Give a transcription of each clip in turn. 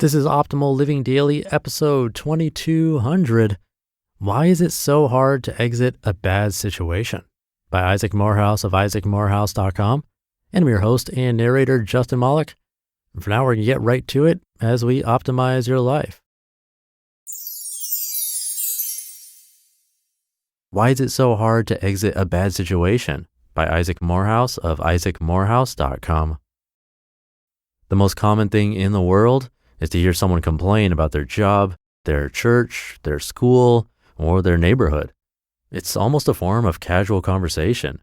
This is Optimal Living Daily, episode 2200. Why is it so hard to exit a bad situation? By Isaac Morehouse of isaacmorehouse.com. And I'm your host and narrator, Justin Malik. And for now, we're going to get right to it as we optimize your life. Why is it so hard to exit a bad situation? By Isaac Morehouse of isaacmorehouse.com. The most common thing in the world is to hear someone complain about their job, their church, their school, or their neighborhood. It's almost a form of casual conversation.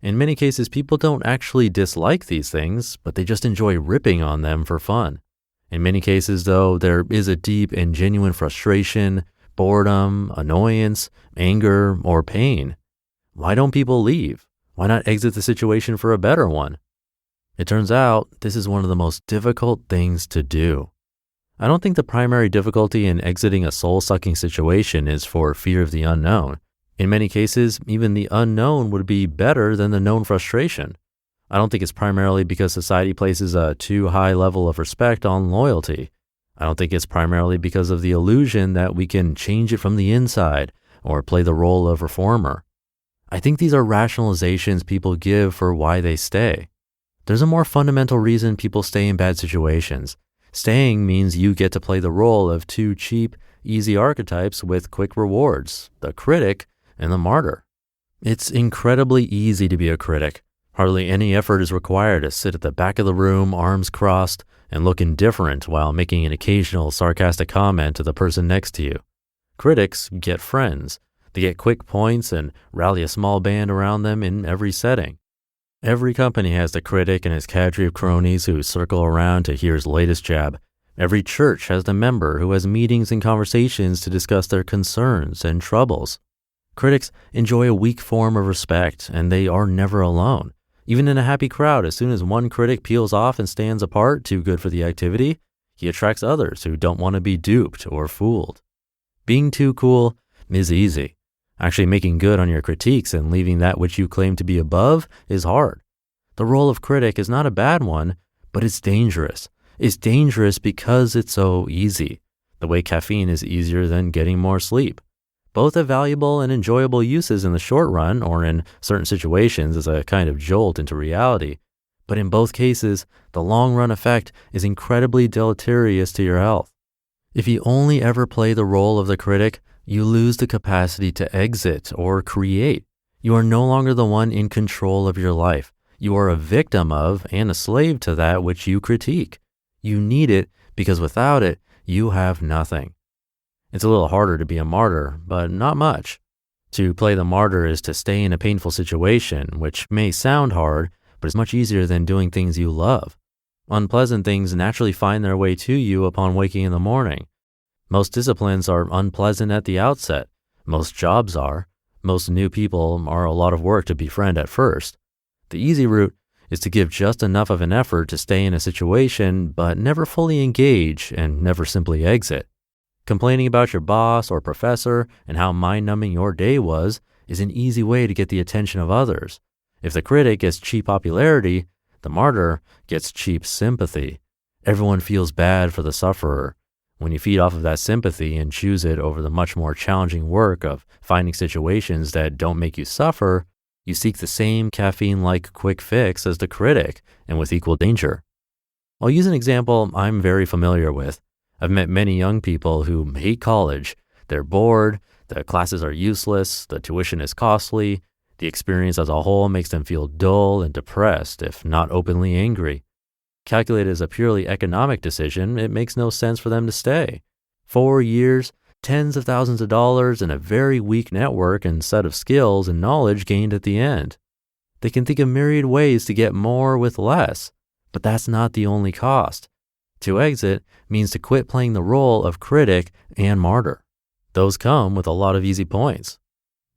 In many cases, people don't actually dislike these things, but they just enjoy ripping on them for fun. In many cases, though, there is a deep and genuine frustration, boredom, annoyance, anger, or pain. Why don't people leave? Why not exit the situation for a better one? It turns out this is one of the most difficult things to do. I don't think the primary difficulty in exiting a soul-sucking situation is for fear of the unknown. In many cases, even the unknown would be better than the known frustration. I don't think it's primarily because society places a too high level of respect on loyalty. I don't think it's primarily because of the illusion that we can change it from the inside or play the role of reformer. I think these are rationalizations people give for why they stay. There's a more fundamental reason people stay in bad situations. Staying means you get to play the role of two cheap, easy archetypes with quick rewards, the critic and the martyr. It's incredibly easy to be a critic. Hardly any effort is required to sit at the back of the room, arms crossed, and look indifferent while making an occasional sarcastic comment to the person next to you. Critics get friends. They get quick points and rally a small band around them in every setting. Every company has the critic and his cadre of cronies who circle around to hear his latest jab. Every church has the member who has meetings and conversations to discuss their concerns and troubles. Critics enjoy a weak form of respect, and they are never alone. Even in a happy crowd, as soon as one critic peels off and stands apart, too good for the activity, he attracts others who don't want to be duped or fooled. Being too cool is easy. Actually making good on your critiques and leaving that which you claim to be above is hard. The role of critic is not a bad one, but it's dangerous. It's dangerous because it's so easy, the way caffeine is easier than getting more sleep. Both have valuable and enjoyable uses in the short run or in certain situations as a kind of jolt into reality. But in both cases, the long-run effect is incredibly deleterious to your health. If you only ever play the role of the critic, you lose the capacity to exit or create. You are no longer the one in control of your life. You are a victim of and a slave to that which you critique. You need it because without it, you have nothing. It's a little harder to be a martyr, but not much. To play the martyr is to stay in a painful situation, which may sound hard, but is much easier than doing things you love. Unpleasant things naturally find their way to you upon waking in the morning. Most disciplines are unpleasant at the outset. Most jobs are. Most new people are a lot of work to befriend at first. The easy route is to give just enough of an effort to stay in a situation, but never fully engage and never simply exit. Complaining about your boss or professor and how mind-numbing your day was is an easy way to get the attention of others. If the critic gets cheap popularity, the martyr gets cheap sympathy. Everyone feels bad for the sufferer. When you feed off of that sympathy and choose it over the much more challenging work of finding situations that don't make you suffer, you seek the same caffeine-like quick fix as the critic and with equal danger. I'll use an example I'm very familiar with. I've met many young people who hate college. They're bored, the classes are useless, the tuition is costly, the experience as a whole makes them feel dull and depressed, if not openly angry. Calculated as a purely economic decision, it makes no sense for them to stay. 4 years, tens of thousands of dollars, and a very weak network and set of skills and knowledge gained at the end. They can think of myriad ways to get more with less, but that's not the only cost. To exit means to quit playing the role of critic and martyr. Those come with a lot of easy points.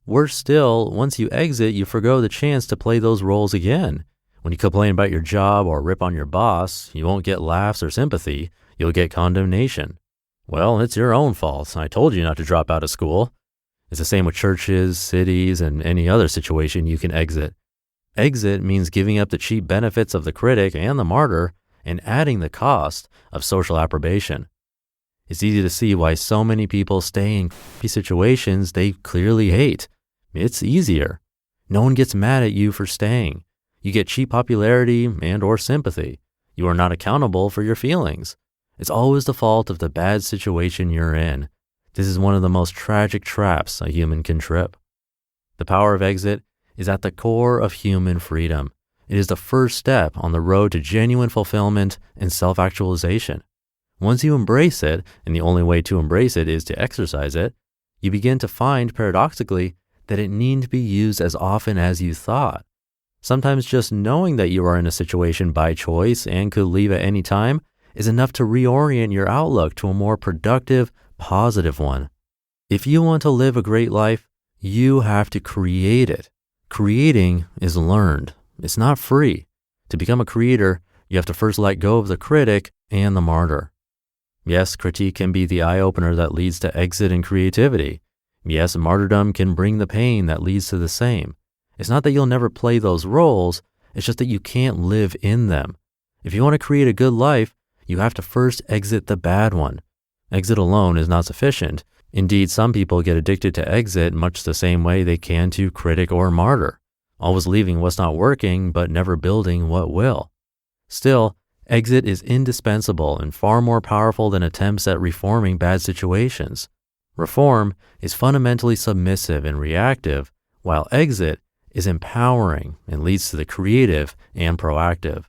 Worse still, once you exit, you forgo the chance to play those roles again. When you complain about your job or rip on your boss, you won't get laughs or sympathy, you'll get condemnation. Well, it's your own fault. I told you not to drop out of school. It's the same with churches, cities, and any other situation you can exit. Exit means giving up the cheap benefits of the critic and the martyr and adding the cost of social approbation. It's easy to see why so many people stay in crappy situations they clearly hate. It's easier. No one gets mad at you for staying. You get cheap popularity and or sympathy. You are not accountable for your feelings. It's always the fault of the bad situation you're in. This is one of the most tragic traps a human can trip. The power of exit is at the core of human freedom. It is the first step on the road to genuine fulfillment and self-actualization. Once you embrace it, and the only way to embrace it is to exercise it, you begin to find, paradoxically, that it needn't be used as often as you thought. Sometimes just knowing that you are in a situation by choice and could leave at any time is enough to reorient your outlook to a more productive, positive one. If you want to live a great life, you have to create it. Creating is learned. It's not free. To become a creator, you have to first let go of the critic and the martyr. Yes, critique can be the eye-opener that leads to exit and creativity. Yes, martyrdom can bring the pain that leads to the same. It's not that you'll never play those roles, it's just that you can't live in them. If you want to create a good life, you have to first exit the bad one. Exit alone is not sufficient. Indeed, some people get addicted to exit much the same way they can to critic or martyr, always leaving what's not working but never building what will. Still, exit is indispensable and far more powerful than attempts at reforming bad situations. Reform is fundamentally submissive and reactive, while exit is empowering and leads to the creative and proactive.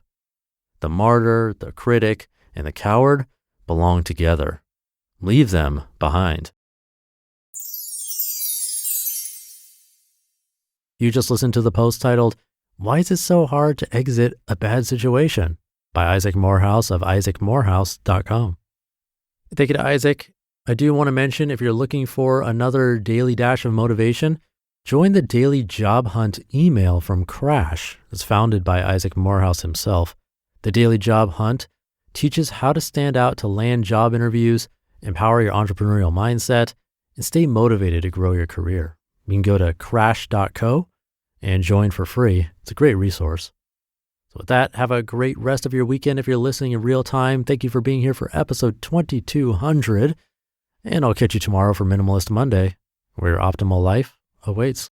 The martyr, the critic, and the coward belong together. Leave them behind. You just listened to the post titled, "Why is it so hard to exit a bad situation?" by Isaac Morehouse of isaacmorehouse.com. Thank you to Isaac. I do want to mention, if you're looking for another daily dash of motivation, join the daily job hunt email from Crash. It's founded by Isaac Morehouse himself. The daily job hunt teaches how to stand out to land job interviews, empower your entrepreneurial mindset, and stay motivated to grow your career. You can go to crash.co and join for free. It's a great resource. So with that, have a great rest of your weekend if you're listening in real time. Thank you for being here for episode 2200. And I'll catch you tomorrow for Minimalist Monday, where your optimal life awaits.